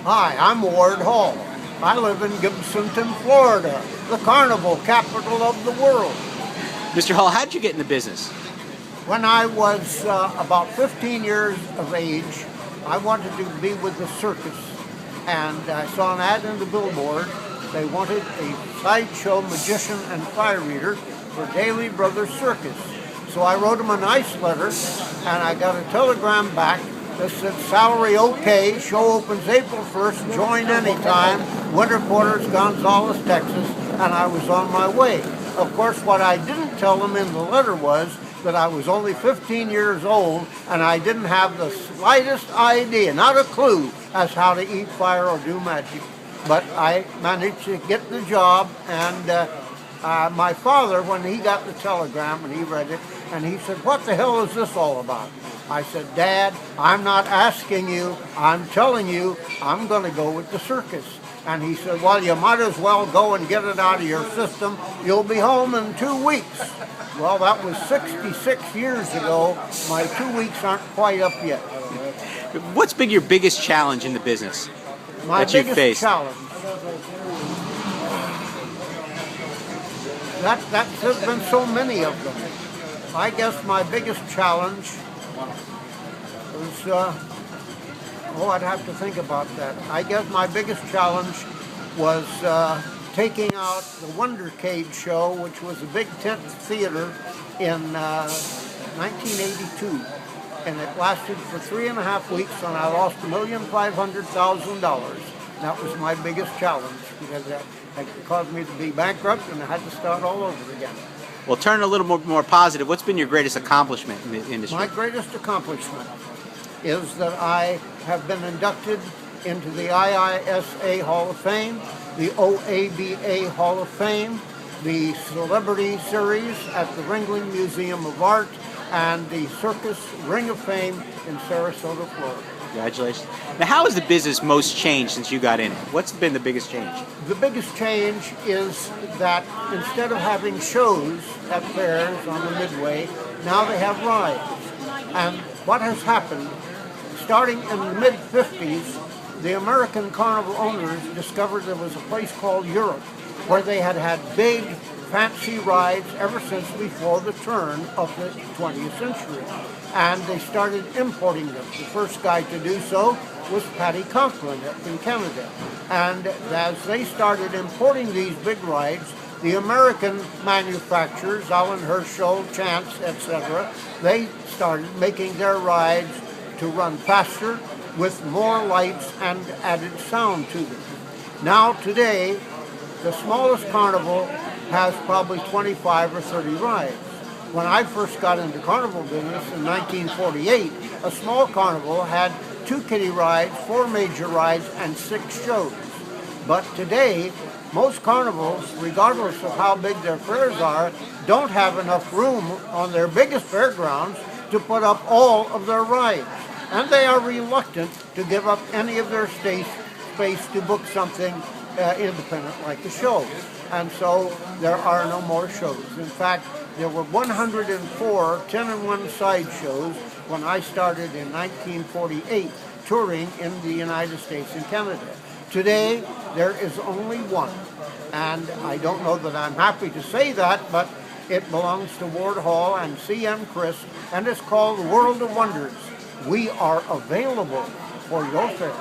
Hi, I'm Ward Hall. I live in Gibsonton, Florida, the carnival capital of the world. Mr. Hall, how did you get in the business? When I was about 15 years of age, I wanted to be with the circus, and I saw an ad in the billboard. They wanted a sideshow magician and fire eater for Daly Brothers Circus. So I wrote them a nice letter, and I got a telegram back that said, salary okay, show opens April 1st, join anytime, Winter Quarters, Gonzales, Texas, and I was on my way. Of course, what I didn't tell them in the letter was that I was only 15 years old and I didn't have the slightest idea, not a clue, as how to eat fire or do magic. But I managed to get the job, and my father, when he got the telegram and he read it, and he said, what the hell is this all about? I said, Dad, I'm not asking you, I'm telling you, I'm going to go with the circus. And he said, well, you might as well go and get it out of your system. You'll be home in 2 weeks. Well, that was 66 years ago. My 2 weeks aren't quite up yet. What's been your biggest challenge in the business My that you've biggest faced? challenge. There's been so many of them. I guess my biggest challenge was, I'd have to think about that. I guess my biggest challenge was taking out the Wondercade show, which was a big tent theater in 1982. And it lasted for 3.5 weeks, and I lost $1,500,000. That was my biggest challenge, because it caused me to be bankrupt, and I had to start all over again. Well, turn a little more positive. What's been your greatest accomplishment in the industry? My greatest accomplishment is that I have been inducted into the IISA Hall of Fame, the OABA Hall of Fame, the Celebrity Series at the Ringling Museum of Art, and the Circus Ring of Fame in Sarasota, Florida. Congratulations. Now, how has the business most changed since you got in it? What's been the biggest change? The biggest change is that instead of having shows at fairs on the Midway, now they have rides. And what has happened, starting in the mid-50s, the American carnival owners discovered there was a place called Europe where they had had big, fancy rides ever since before the turn of the 20th century. And they started importing them. The first guy to do so was Paddy Conklin in Canada. And as they started importing these big rides, the American manufacturers, Allen Herschel, Chance, etc., they started making their rides to run faster with more lights and added sound to them. Now today, the smallest carnival has probably 25 or 30 rides. When I first got into carnival business in 1948, a small carnival had 2 kiddie rides, 4 major rides, and 6 shows. But today, most carnivals, regardless of how big their fairs are, don't have enough room on their biggest fairgrounds to put up all of their rides. And they are reluctant to give up any of their space to book something independent like a show. And so there are no more shows. In fact, there were 104 10-in-1 side shows when I started in 1948 touring in the United States and Canada. Today, there is only one. And I don't know that I'm happy to say that, but it belongs to Ward Hall and C.M. Crisp, and it's called World of Wonders. We are available for your fair.